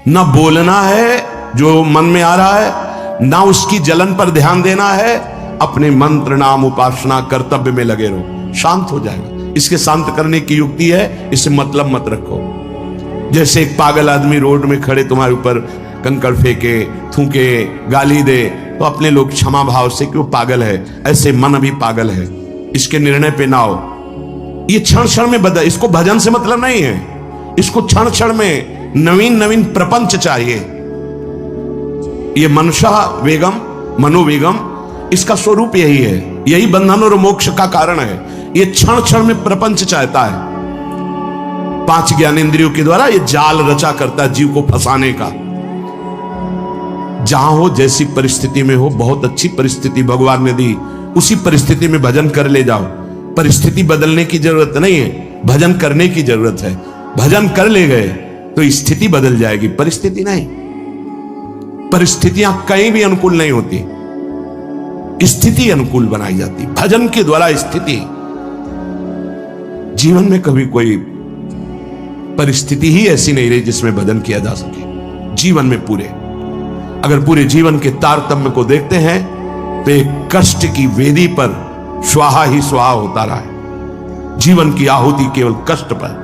ना बोलना है जो मन में आ रहा है, ना उसकी जलन पर ध्यान देना है। अपने मंत्र नाम उपासना कर्तव्य में लगे रहो, शांत हो जाएगा। इसके शांत करने की युक्ति है, इससे मतलब मत रखो। जैसे एक पागल आदमी रोड में खड़े तुम्हारे ऊपर कंकड़ फेंके, थूके, गाली दे, तो अपने लोग क्षमा भाव से कि वो पागल है, ऐसे मन भी पागल है, इसके निर्णय पे ना हो। ये क्षण क्षण में बदल, इसको भजन से मतलब नहीं है, इसको क्षण क्षण में नवीन नवीन प्रपंच चाहिए। ये मनसा वेगम, मनोवेगम, इसका स्वरूप यही है, यही बंधन और मोक्ष का कारण है। ये क्षण क्षण में प्रपंच चाहता है। 5 ज्ञानेंद्रियों के द्वारा ये जाल रचा करता है जीव को फंसाने का। जहां हो, जैसी परिस्थिति में हो, बहुत अच्छी परिस्थिति भगवान ने दी, उसी परिस्थिति में भजन कर ले जाओ। परिस्थिति बदलने की जरूरत नहीं है, भजन करने की जरूरत है। भजन कर ले गए तो स्थिति बदल जाएगी, परिस्थिति नहीं। परिस्थितियां कहीं भी अनुकूल नहीं होती, स्थिति अनुकूल बनाई जाती भजन के द्वारा। स्थिति जीवन में कभी कोई परिस्थिति ही ऐसी नहीं रही जिसमें भजन किया जा सके। जीवन में पूरे, अगर पूरे जीवन के तारतम्य को देखते हैं तो एक कष्ट की वेदी पर स्वाहा ही स्वाहा होता रहा है। जीवन की आहुति केवल कष्ट पर,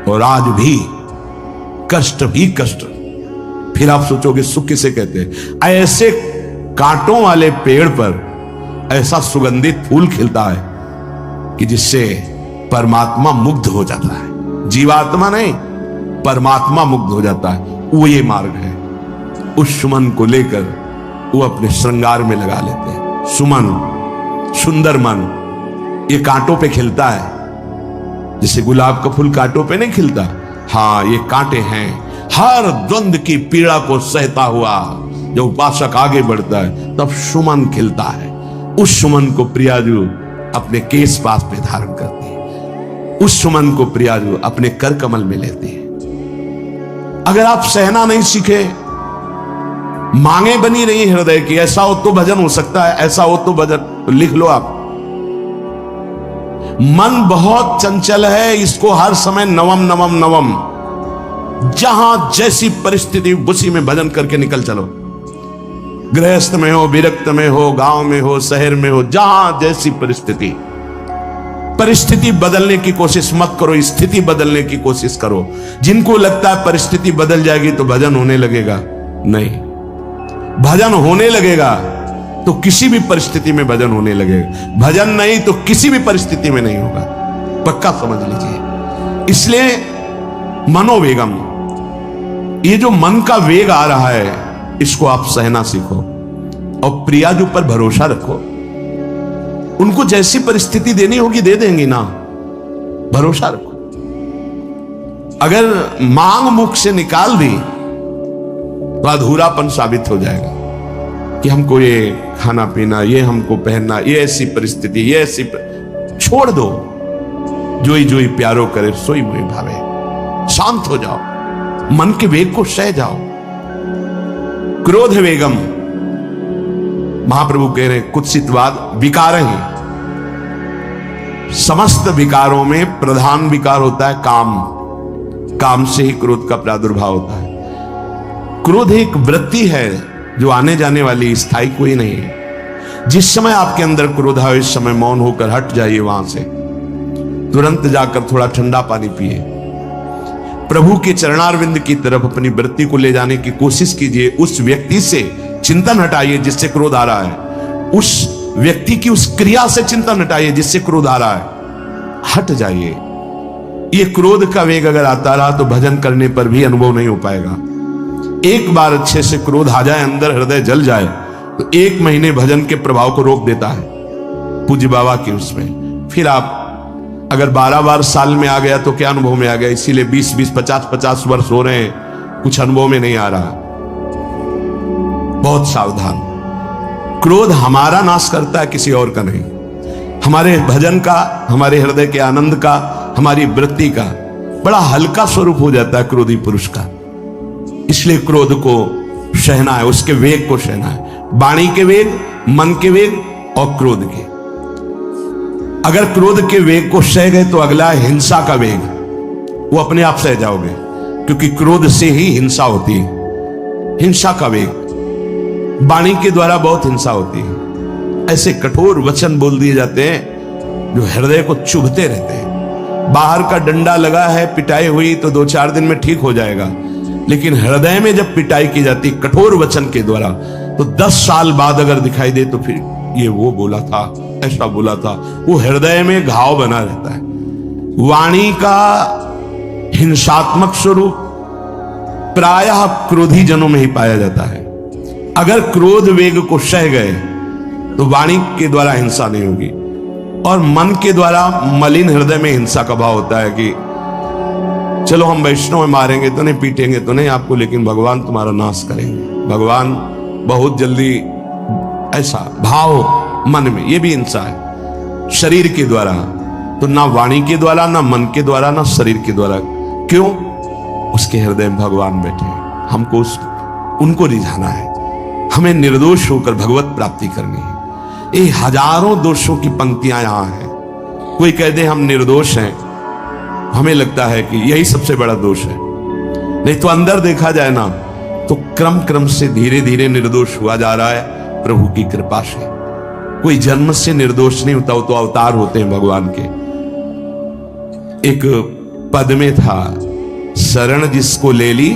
और आज भी कष्ट ही कष्ट। फिर आप सोचोगे सुख किसे कहते हैं? ऐसे कांटों वाले पेड़ पर ऐसा सुगंधित फूल खिलता है कि जिससे परमात्मा मुग्ध हो जाता है। जीवात्मा नहीं, परमात्मा मुग्ध हो जाता है। वो ये मार्ग है। उस सुमन को लेकर वो अपने श्रृंगार में लगा लेते हैं। सुमन, सुंदर मन, ये कांटों पे खिलता है। जैसे गुलाब का फूल कांटों पे नहीं खिलता, हाँ ये कांटे हैं। हर द्वंद की पीड़ा को सहता हुआ जब उपासक आगे बढ़ता है तब सुमन खिलता है। उस सुमन को प्रियाजू अपने केश पास पे धारण करती है। उस सुमन को प्रियाजू अपने कर कमल में लेती है। अगर आप सहना नहीं सीखे, मांगे बनी रही हृदय की, ऐसा हो तो भजन हो सकता है, ऐसा हो तो भजन, तो लिख लो आप। मन बहुत चंचल है, इसको हर समय नवम नवम नवम, जहां जैसी परिस्थिति उसी में भजन करके निकल चलो। गृहस्थ में हो, विरक्त में हो, गांव में हो, शहर में हो, जहां जैसी परिस्थिति, परिस्थिति बदलने की कोशिश मत करो, स्थिति बदलने की कोशिश करो। जिनको लगता है परिस्थिति बदल जाएगी तो भजन होने लगेगा, नहीं। भजन होने लगेगा तो किसी भी परिस्थिति में भजन होने लगेगा। भजन नहीं तो किसी भी परिस्थिति में नहीं होगा, पक्का समझ लीजिए। इसलिए मनोवेगम, ये जो मन का वेग आ रहा है, इसको आप सहना सीखो और प्रियाजू पर भरोसा रखो। उनको जैसी परिस्थिति देनी होगी दे देंगी ना, भरोसा रखो। अगर मांग मुख से निकाल दी तो अधूरापन साबित हो जाएगा कि हमको ये खाना पीना, ये हमको पहनना, ये ऐसी परिस्थिति, ये ऐसी छोड़ दो। जोई जोई प्यारो करे सोई मोई भावे। शांत हो जाओ, मन के वेग को सह जाओ। क्रोध वेगम, महाप्रभु कह रहे हैं कुत्सितवाद विकार है। समस्त विकारों में प्रधान विकार होता है काम। काम से ही क्रोध का प्रादुर्भाव होता है। क्रोध एक वृत्ति है जो आने जाने वाली, स्थायी कोई नहीं है। जिस समय आपके अंदर क्रोध आए, इस समय मौन होकर हट जाइए वहां से। तुरंत जाकर थोड़ा ठंडा पानी पिए। प्रभु के चरणारविंद की तरफ अपनी वृत्ति को ले जाने की कोशिश कीजिए। उस व्यक्ति से चिंतन हटाइए जिससे क्रोध आ रहा है। उस व्यक्ति की उस क्रिया से चिंतन हटाइए जिससे क्रोध आ रहा है। हट जाइए। ये क्रोध का वेग अगर आता रहा तो भजन करने पर भी अनुभव नहीं हो पाएगा। एक बार अच्छे से क्रोध आ जाए, अंदर हृदय जल जाए, तो 1 महीने भजन के प्रभाव को रोक देता है पूज्य बाबा के उसमें। फिर आप अगर 12 बार साल में आ गया तो क्या अनुभव में आ गया। इसीलिए 20-20, 50-50 वर्ष हो रहे हैं, कुछ अनुभव में नहीं आ रहा। बहुत सावधान। क्रोध हमारा नाश करता है, किसी और का नहीं। हमारे भजन का, हमारे हृदय के आनंद का, हमारी वृत्ति का बड़ा हल्का स्वरूप हो जाता है क्रोधी पुरुष का। इसलिए क्रोध को सहना है, उसके वेग को सहना है। वाणी के वेग, मन के वेग और क्रोध के। अगर क्रोध के वेग को सह गए तो अगला हिंसा का वेग, वो अपने आप सह जाओगे। क्योंकि क्रोध से ही हिंसा होती है, हिंसा का वेग। वाणी के द्वारा बहुत हिंसा होती है, ऐसे कठोर वचन बोल दिए जाते हैं जो हृदय को चुभते रहते हैं। बाहर का डंडा लगा है, पिटाई हुई तो 2-4 दिन में ठीक हो जाएगा, लेकिन हृदय में जब पिटाई की जाती कठोर वचन के द्वारा तो 10 साल बाद अगर दिखाई दे तो फिर ये वो बोला था, ऐसा बोला था, वो हृदय में घाव बना रहता है। वाणी का हिंसात्मक स्वरूप प्रायः क्रोधी जनों में ही पाया जाता है। अगर क्रोध वेग को सह गए तो वाणी के द्वारा हिंसा नहीं होगी, और मन के द्वारा मलिन हृदय में हिंसा का भाव होता है कि चलो हम वैष्णव में मारेंगे तो नहीं, पीटेंगे तो नहीं आपको, लेकिन भगवान तुम्हारा नाश करेंगे, भगवान बहुत जल्दी, ऐसा भाव मन में, ये भी हिंसा है शरीर के द्वारा। तो ना वाणी के द्वारा, ना मन के द्वारा, ना शरीर के द्वारा। क्यों? उसके हृदय में भगवान बैठे हैं, हमको उनको रिझाना है, हमें निर्दोष होकर भगवत प्राप्ति करनी है। ये हजारों दोषों की पंक्तियां यहां हैं। कोई कह दे हम निर्दोष हैं, हमें लगता है कि यही सबसे बड़ा दोष है, नहीं तो अंदर देखा जाए ना तो क्रम क्रम से धीरे धीरे निर्दोष हुआ जा रहा है प्रभु की कृपा से। कोई जन्म से निर्दोष नहीं होता, वो तो अवतार होते हैं भगवान के। एक पद में था, शरण जिसको ले ली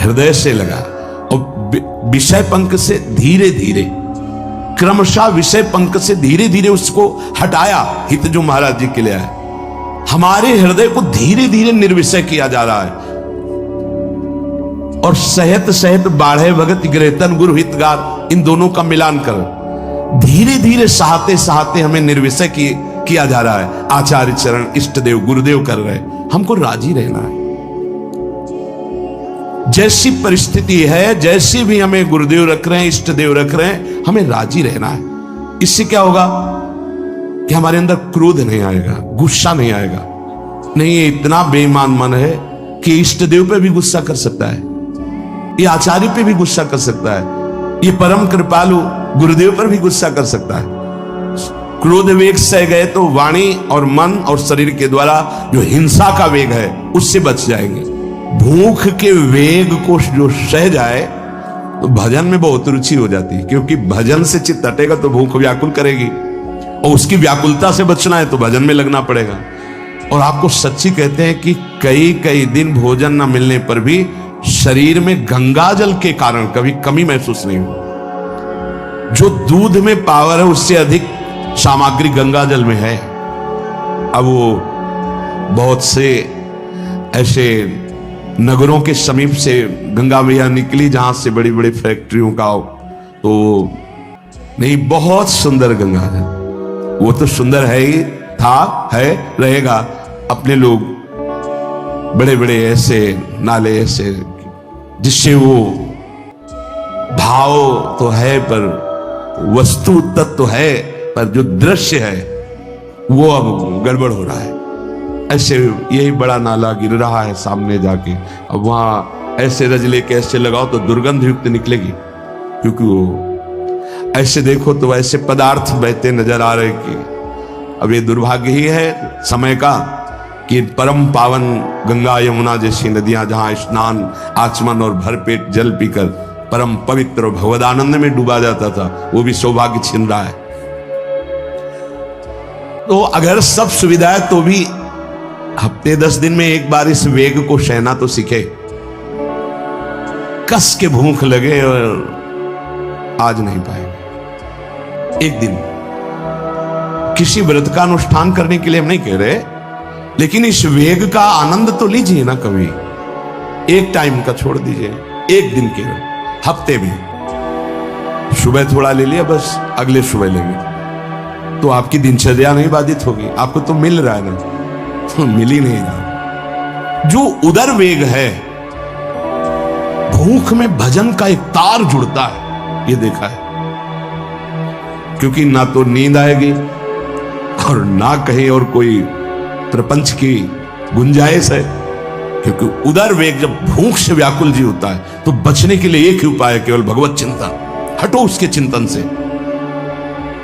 हृदय से लगा, और विषय पंख से धीरे धीरे, क्रमशः विषय पंख से धीरे धीरे उसको हटाया। हित जो महाराज जी के लिए आया, हमारे हृदय को धीरे धीरे निर्विषय किया जा रहा है। और सहत सहत बाढ़े भगत ग्रहतन गुरु हितगार, इन दोनों का मिलान कर धीरे धीरे सहाते सहाते हमें निर्विषय किया जा रहा है। आचार्य चरण, इष्ट देव, गुरुदेव कर रहे हैं, हमको राजी रहना है। जैसी परिस्थिति है, जैसी भी हमें गुरुदेव रख रहे हैं, इष्ट देव रख रहे हैं, हमें राजी रहना है। इससे क्या होगा कि हमारे अंदर क्रोध नहीं आएगा, गुस्सा नहीं आएगा। नहीं, ये इतना बेईमान मन है कि इष्ट देव पे भी गुस्सा कर सकता है, ये आचार्य पे भी गुस्सा कर सकता है, ये परम कृपालु गुरुदेव पर भी गुस्सा कर सकता है। क्रोध वेग सह गए तो वाणी और मन और शरीर के द्वारा जो हिंसा का वेग है उससे बच जाएंगे। भूख के वेग को जो सह जाए तो भजन में बहुत रुचि हो जाती है, क्योंकि भजन से चित्त हटेगा तो भूख व्याकुल करेगी, और उसकी व्याकुलता से बचना है तो भजन में लगना पड़ेगा। और आपको सच्ची कहते हैं कि कई कई दिन भोजन न मिलने पर भी शरीर में गंगा जल के कारण कभी कमी महसूस नहीं हुई। जो दूध में पावर है उससे अधिक सामग्री गंगा जल में है। अब वो बहुत से ऐसे नगरों के समीप से गंगा मैया निकली जहां से बड़ी बड़ी फैक्ट्रियों का, तो नहीं, बहुत सुंदर गंगा जल, वो तो सुंदर है ही, था, है, रहेगा। अपने लोग बड़े बड़े ऐसे नाले ऐसे जिससे वो भाव तो है पर वस्तु तत्व तो है, पर जो दृश्य है वो अब गड़बड़ हो रहा है। ऐसे यही बड़ा नाला गिर रहा है सामने जाके, अब वहां ऐसे रज लेके ऐसे लगाओ तो दुर्गंध युक्त निकलेगी, क्योंकि वो ऐसे देखो तो ऐसे पदार्थ बहते नजर आ रहे कि अब ये दुर्भाग्य ही है समय का कि परम पावन गंगा यमुना जैसी नदियां जहां स्नान, आचमन और भरपेट जल पीकर परम पवित्र और भगवदानंद में डूबा जाता था, वो भी सौभाग्य छिन रहा है। तो अगर सब सुविधा है तो भी हफ्ते 10 दिन में एक बार इस वेग को सहना तो सीखे। कस के भूख लगे और आज नहीं पाएंगे। एक दिन किसी व्रत का अनुष्ठान करने के लिए हम नहीं कह रहे, लेकिन इस वेग का आनंद तो लीजिए ना कभी। एक टाइम का छोड़ दीजिए, एक दिन के हफ्ते में सुबह थोड़ा ले लिया, बस अगले सुबह लेंगे तो आपकी दिनचर्या नहीं बाधित होगी। आपको तो मिल रहा है ना, तो मिल ही नहीं रहा। जो उदर वेग है, भूख में भजन का एक तार जुड़ता है, ये देखा है। क्योंकि ना तो नींद आएगी और ना कहीं और कोई प्रपंच की गुंजाइश है, क्योंकि उदर वेग जब भूख से व्याकुल जी होता है तो बचने के लिए एक ही उपाय है, केवल भगवत चिंतन। हटो उसके चिंतन से।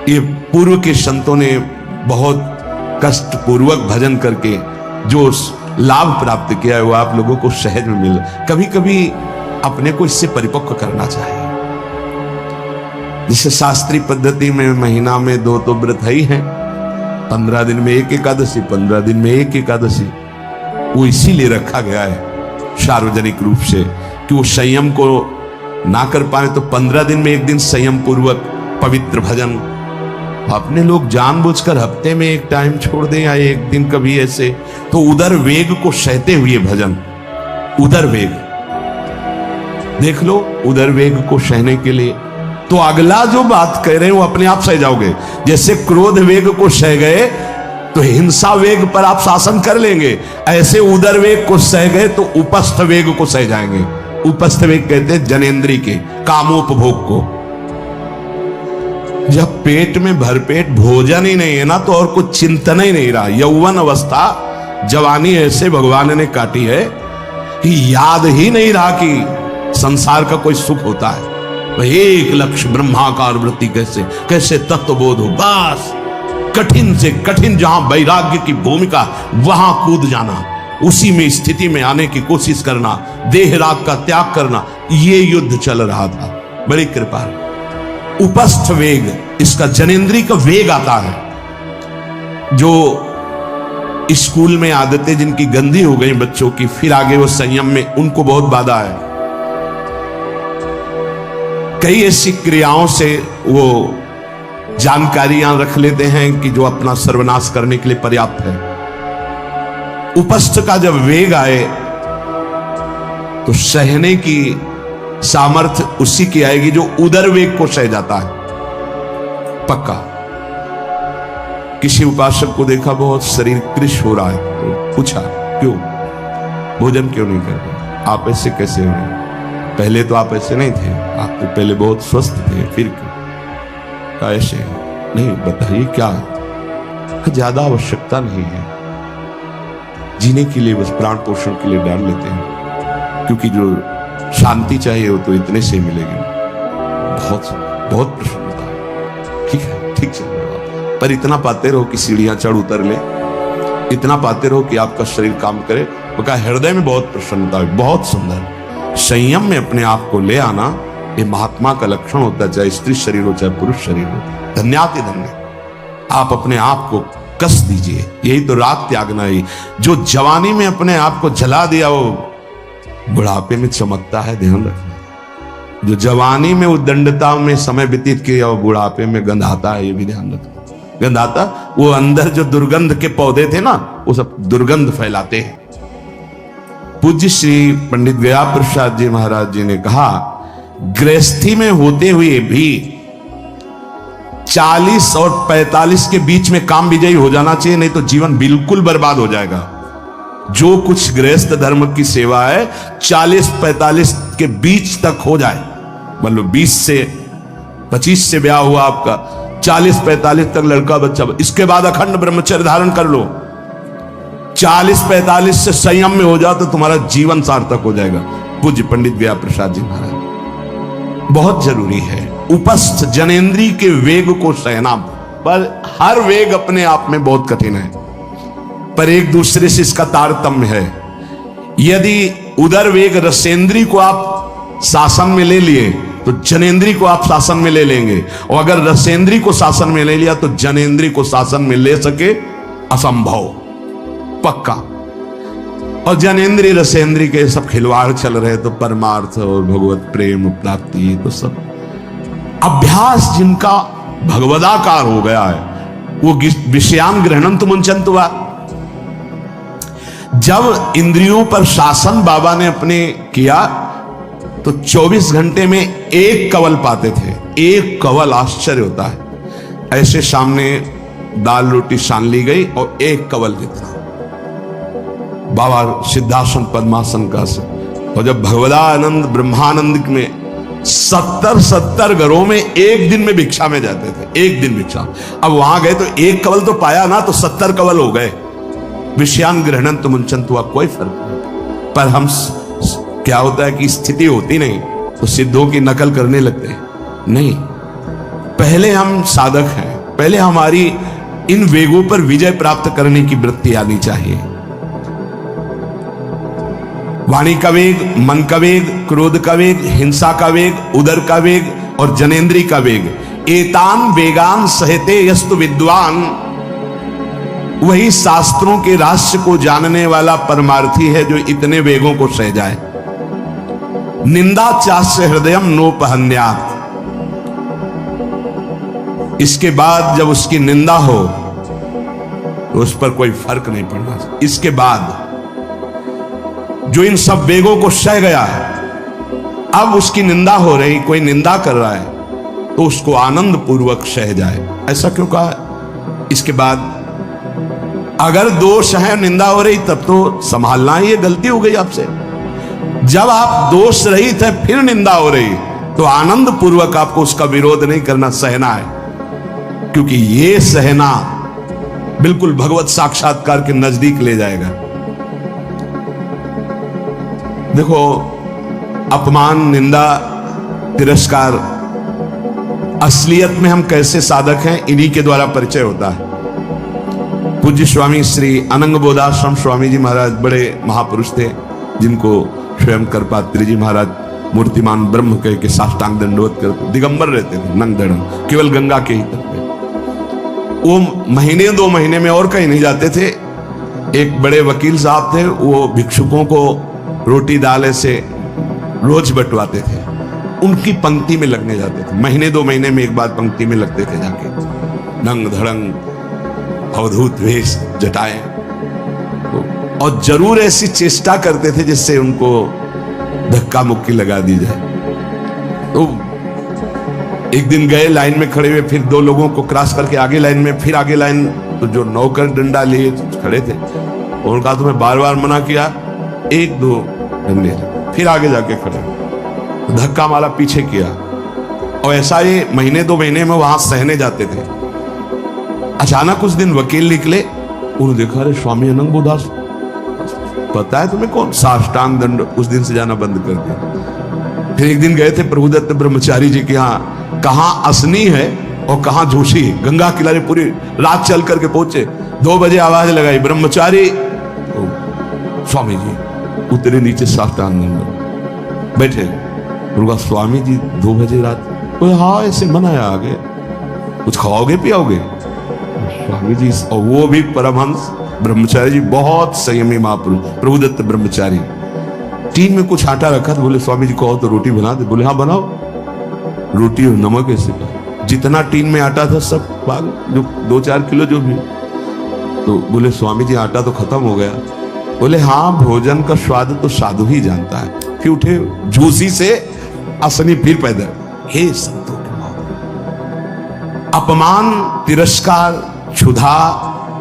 ये पूर्व के संतों ने बहुत कष्ट पूर्वक भजन करके जो लाभ प्राप्त किया है वो आप लोगों को सहज में मिल। कभी कभी अपने को इससे परिपक्व करना चाहिए। जिसे शास्त्रीय पद्धति में महीना में 2 तो व्रत ही हैं, 15 दिन में 1 एकादशी, 15 दिन में 1 एकादशी। वो इसीलिए रखा गया है सार्वजनिक रूप से कि वो संयम को ना कर पाए तो 15 दिन में 1 दिन संयम पूर्वक पवित्र भजन। अपने लोग जानबूझकर हफ्ते में 1 टाइम छोड़ दें या 1 दिन कभी ऐसे, तो उदर वेग को सहते हुए भजन। उदर वेग देख लो, उदर वेग को सहने के लिए तो अगला जो बात कह रहे हैं वो अपने आप सह जाओगे। जैसे क्रोध वेग को सह गए तो हिंसा वेग पर आप शासन कर लेंगे, ऐसे उदर वेग को सह गए तो उपस्थ वेग को सह जाएंगे। उपस्थ वेग कहते हैं जनेंद्री के कामोपभोग को। जब पेट में भरपेट भोजन ही नहीं है ना तो और कुछ चिंतन ही नहीं रहा। यौवन अवस्था जवानी ऐसे भगवान ने काटी है कि याद ही नहीं रहा कि संसार का कोई सुख होता है। एक लक्ष्य ब्रह्माकार वृत्ति कैसे कैसे तत्वबोध हो, बस कठिन से कठिन जहां वैराग्य की भूमिका वहां कूद जाना, उसी में स्थिति में आने की कोशिश करना, देह राग का त्याग करना, ये युद्ध चल रहा था। बड़ी कृपा। उपस्थ वेग, इसका जनेंद्री का वेग आता है। जो स्कूल में आदतें जिनकी गंदी हो गई बच्चों की, फिर आगे वो संयम में उनको बहुत बाधा है। कई ऐसी क्रियाओं से वो जानकारियां रख लेते हैं कि जो अपना सर्वनाश करने के लिए पर्याप्त है। उपस्थ का जब वेग आए तो सहने की सामर्थ्य उसी की आएगी जो उदर वेग को सह जाता है। पक्का। किसी उपासक को देखा बहुत शरीर कृश हो रहा है, तो पूछा क्यों, भोजन क्यों नहीं कर रहे, आप ऐसे कैसे हो रहे? पहले तो आप ऐसे नहीं थे, आप तो पहले बहुत स्वस्थ थे, फिर क्यों ऐसे नहीं? बताइए क्या? ज्यादा आवश्यकता नहीं है, जीने के लिए बस प्राण पोषण के लिए डाल लेते हैं, क्योंकि जो शांति चाहिए वो तो इतने से मिलेगी। बहुत बहुत प्रसन्नता, ठीक है, ठीक चल रहा, पर इतना पाते रहो कि सीढ़ियां चढ़ उतर ले, इतना पाते रहो कि आपका शरीर काम करे। वो कहा हृदय में बहुत प्रसन्नता है, बहुत सुंदर। संयम में अपने आप को ले आना ये महात्मा का लक्षण होता है, चाहे स्त्री शरीर हो चाहे पुरुष शरीर हो। धन्याति धन्य। आप अपने आप को कस दीजिए, यही तो राग त्यागना है। जो जवानी में अपने आप को जला दिया वो बुढ़ापे में चमकता है, ध्यान रखना। जो जवानी में उद्दंडता में समय व्यतीत किया वो बुढ़ापे में गंधाता है, ये भी ध्यान रखना। गंधाता वो अंदर जो दुर्गंध के पौधे थे ना, वो सब दुर्गंध फैलाते हैं। पूज्य श्री पंडित गया प्रसाद जी महाराज जी ने कहा, गृहस्थी में होते हुए भी 40 और 45 के बीच में काम विजयी हो जाना चाहिए, नहीं तो जीवन बिल्कुल बर्बाद हो जाएगा। जो कुछ गृहस्थ धर्म की सेवा है 40-45 के बीच तक हो जाए, मतलब 20 से 25 से ब्याह हुआ आपका, 40-45 तक लड़का बच्चा, इसके बाद अखंड ब्रह्मचर्य धारण कर लो। 40-45 से संयम में हो जाओ तो तुम्हारा जीवन सार्थक हो जाएगा। पूज्य पंडित गया प्रसाद जी महाराज। बहुत जरूरी है उपस्थ जनेंद्री के वेग को सहना, पर हर वेग अपने आप में बहुत कठिन है, पर एक दूसरे से इसका तारतम्य है। यदि उदर वेग रसेंद्री को आप शासन में ले लिए तो जनेंद्री को आप शासन में ले लेंगे, और अगर रसेंद्री को शासन में ले लिया तो जनेंद्री को शासन में ले सके असंभव, पक्का। और जनेंद्री रसेंद्री के सब खिलवाड़ चल रहे तो परमार्थ और भगवत प्रेम प्राप्ति तो सब अभ्यास जिनका भगवदाकार हो गया है वो विषयान ग्रहणंत मुंचंत हुआ। जब इंद्रियों पर शासन बाबा ने अपने किया तो 24 घंटे में 1 कवल पाते थे। 1 कवल, आश्चर्य होता है। ऐसे सामने दाल रोटी सान ली गई और 1 कवल जितना बाबा सिद्धासन पद्मासन का से। और जब भगवदानंद ब्रह्मानंद में 70 घरों में 1 दिन में भिक्षा में जाते थे, 1 दिन भिक्षा। अब वहां गए तो 1 कवल तो पाया ना, तो 70 कवल हो गए। विषयान ग्रहणंत मुंचंत हुआ, कोई फर्क नहीं। पर हम क्या होता है कि स्थिति होती नहीं तो सिद्धों की नकल करने लगते हैं। नहीं, पहले हम साधक हैं, पहले हमारी इन वेगों पर विजय प्राप्त करने की वृत्ति आनी चाहिए। वाणी का वेग, मन का वेग, क्रोध का वेग, हिंसा का वेग, उदर का वेग और जनेन्द्री का वेग। एतान वेगान सहते यस्तु विद्वान, वही शास्त्रों के रहस्य को जानने वाला परमार्थी है जो इतने वेगों को सह जाए। निंदा चास्य हृदयम नोपहन्यात्, इसके बाद जब उसकी निंदा हो तो उस पर कोई फर्क नहीं पड़ना। इसके बाद जो इन सब वेगों को सह गया है, अब उसकी निंदा हो रही, कोई निंदा कर रहा है तो उसको आनंद पूर्वक सह जाए। ऐसा क्यों कहा? इसके बाद अगर दोष है, निंदा हो रही, तब तो संभालना ही, ये गलती हो गई आपसे। जब आप दोष रहित है फिर निंदा हो रही, तो आनंद पूर्वक आपको उसका विरोध नहीं करना, सहना है। क्योंकि ये सहना बिल्कुल भगवत साक्षात्कार के नजदीक ले जाएगा। देखो, अपमान, निंदा, तिरस्कार, असलियत में हम कैसे साधक हैं, इन्हीं के द्वारा परिचय होता है। पूज्य स्वामी श्री अनंग बोधाश्रम स्वामी जी महाराज बड़े महापुरुष थे, जिनको स्वयं करपात्री जी महाराज मूर्तिमान ब्रह्म कह के साष्टांग दंडवत करते, दिगंबर रहते थे, नंग धड़म, केवल गंगा के ही तट पे। वो महीने 2 महीने में और कहीं नहीं जाते थे। एक बड़े वकील साहब थे, वो भिक्षुकों को रोटी दाल ऐसे रोज बंटवाते थे, उनकी पंक्ति में लगने जाते थे। महीने 2 महीने में एक बार पंक्ति में लगते थे जाके, नंग धड़ंग, अवधूत वेश, जटाएं, और जरूर ऐसी चेष्टा करते थे जिससे उनको धक्का मुक्की लगा दी जाए। तो एक दिन गए, लाइन में खड़े हुए, फिर 2 लोगों को क्रॉस करके आगे लाइन में, फिर आगे लाइन, तो जो नौकर डंडा लिए खड़े थे, उनका तो मैं बार बार मना किया, 1-2 डंडे, फिर आगे जाके खड़े, धक्का मारा, पीछे किया। और ऐसा ये महीने 2 महीने में वहां सहने जाते थे। अचानक उस दिन वकील निकले, उन्होंने देखा, अरे स्वामी अनंग बोधास, पता है तुम्हें कौन? साष्टांग दंड, उस दिन से जाना बंद कर दिया। फिर एक दिन गए थे प्रभुदत्त ब्रह्मचारी जी के यहाँ, कहां असनी है और कहां झूठी, गंगा किनारे पूरी रात चल करके पहुंचे। 2 बजे आवाज लगाई, ब्रह्मचारी, स्वामी जी उतरे नीचे, साष्टांग दंड बैठे। उनका स्वामी जी 2 बजे रात, हाँ ऐसे मनाया, आगे कुछ खाओगे पियाओगे? स्वामी जी, और वो भी परमहंस ब्रह्मचारी जी, बहुत संयमी महापुरुष, प्रभुदत्त ब्रह्मचारी। टीन में कुछ आटा रखा, तो बोले स्वामी जी कहो तो रोटी बना दे। बोले हाँ बनाओ। रोटी और नमक ऐसे, जितना टीन में आटा था सब भाग, जो 2-4 किलो जो भी। तो बोले स्वामी जी आटा तो खत्म हो गया। बोले हाँ, भोजन का स्वाद तो साधु ही जानता है। फिर उठे, झूसी से असनी फिर पैदा। हे संतों के भाव, अपमान, तिरस्कार, क्षुधा,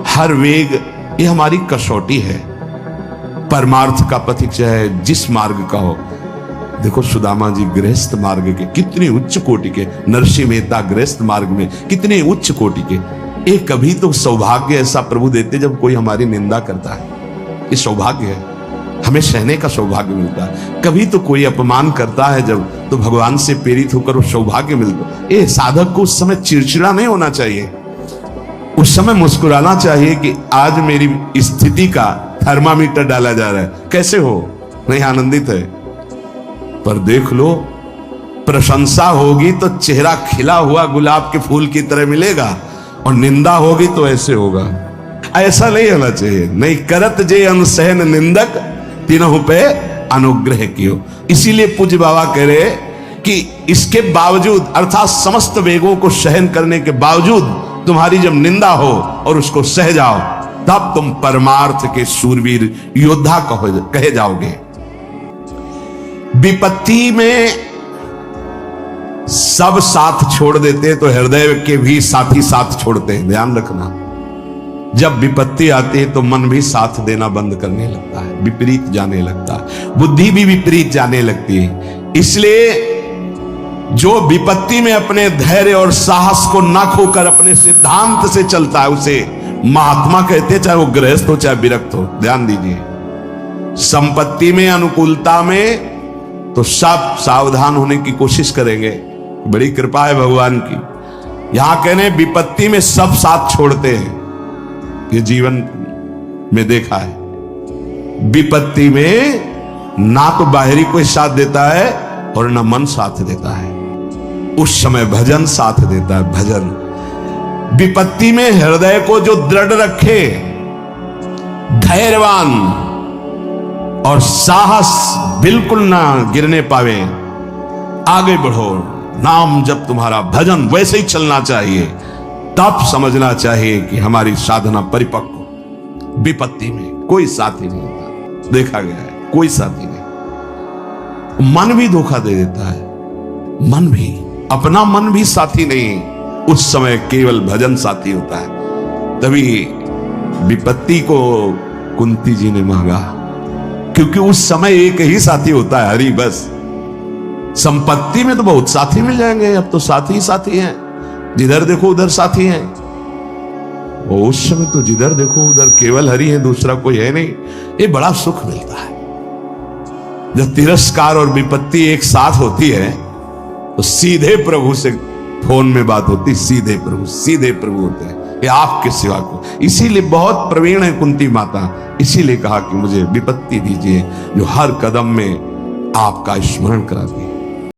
हर वेग, ये हमारी कसौटी है। परमार्थ का पथिक चाहे जिस मार्ग का हो। देखो सुदामा जी गृहस्थ मार्ग के कितने उच्च कोटि के, नरसिंह मेहता गृहस्थ मार्ग में कितने उच्च कोटि के। एक कभी तो सौभाग्य ऐसा प्रभु देते जब कोई हमारी निंदा करता है, ये सौभाग्य है, हमें सहने का सौभाग्य मिलता है। कभी तो कोई अपमान करता है जब, तो भगवान से प्रेरित होकर वो सौभाग्य मिलता है। साधक को उस समय चिड़चिड़ा नहीं होना चाहिए, उस समय मुस्कुराना चाहिए कि आज मेरी स्थिति का थर्मामीटर डाला जा रहा है, कैसे हो, नहीं आनंदित है। पर देख लो, प्रशंसा होगी तो चेहरा खिला हुआ गुलाब के फूल की तरह मिलेगा, और निंदा होगी तो ऐसे होगा। ऐसा नहीं होना चाहिए। नहीं करत जे अनसहन निंदक, तीनों पे अनुग्रह कियो। इसीलिए पूज्य बाबा कह रहे कि इसके बावजूद, अर्थात समस्त वेगों को सहन करने के बावजूद तुम्हारी जब निंदा हो और उसको सह जाओ, तब तुम परमार्थ के शूरवीर योद्धा कहे जाओगे। विपत्ति में सब साथ छोड़ देते तो हृदय के भी साथी साथ छोड़ते हैं, ध्यान रखना। जब विपत्ति आती है तो मन भी साथ देना बंद करने लगता है, विपरीत जाने लगता है, बुद्धि भी विपरीत जाने लगती है। इसलिए जो विपत्ति में अपने धैर्य और साहस को न खोकर अपने सिद्धांत से चलता है उसे महात्मा कहते हैं, चाहे वो गृहस्थ हो चाहे विरक्त हो। ध्यान दीजिए, संपत्ति में, अनुकूलता में तो सब सावधान होने की कोशिश करेंगे, बड़ी कृपा है भगवान की। यहां कहने विपत्ति में सब साथ छोड़ते हैं, ये जीवन में देखा है। विपत्ति में ना तो बाहरी कोई साथ देता है और ना मन साथ देता है। उस समय भजन साथ देता है। भजन विपत्ति में हृदय को जो दृढ़ रखे, धैर्यवान और साहस बिल्कुल ना गिरने पावे, आगे बढ़ो, नाम जब तुम्हारा भजन वैसे ही चलना चाहिए, तब समझना चाहिए कि हमारी साधना परिपक्व। विपत्ति में कोई साथी नहीं होता, देखा गया है, कोई साथी नहीं। मन भी धोखा दे देता है, मन भी, अपना मन भी साथी नहीं। उस समय केवल भजन साथी होता है। तभी विपत्ति को कुंती जी ने मांगा, क्योंकि उस समय एक ही साथी होता है, हरि बस। संपत्ति में तो बहुत साथी मिल जाएंगे, अब तो साथी ही साथी हैं, जिधर देखो उधर साथी हैं। और उस समय तो जिधर देखो उधर केवल हरि है, दूसरा कोई है नहीं। ये बड़ा सुख मिलता है जब तिरस्कार और विपत्ति एक साथ होती है, तो सीधे प्रभु से फोन में बात होती, सीधे प्रभु होते हैं, ये आपके सिवा को। इसीलिए बहुत प्रवीण है कुंती माता, इसीलिए कहा कि मुझे विपत्ति दीजिए जो हर कदम में आपका स्मरण कराती है।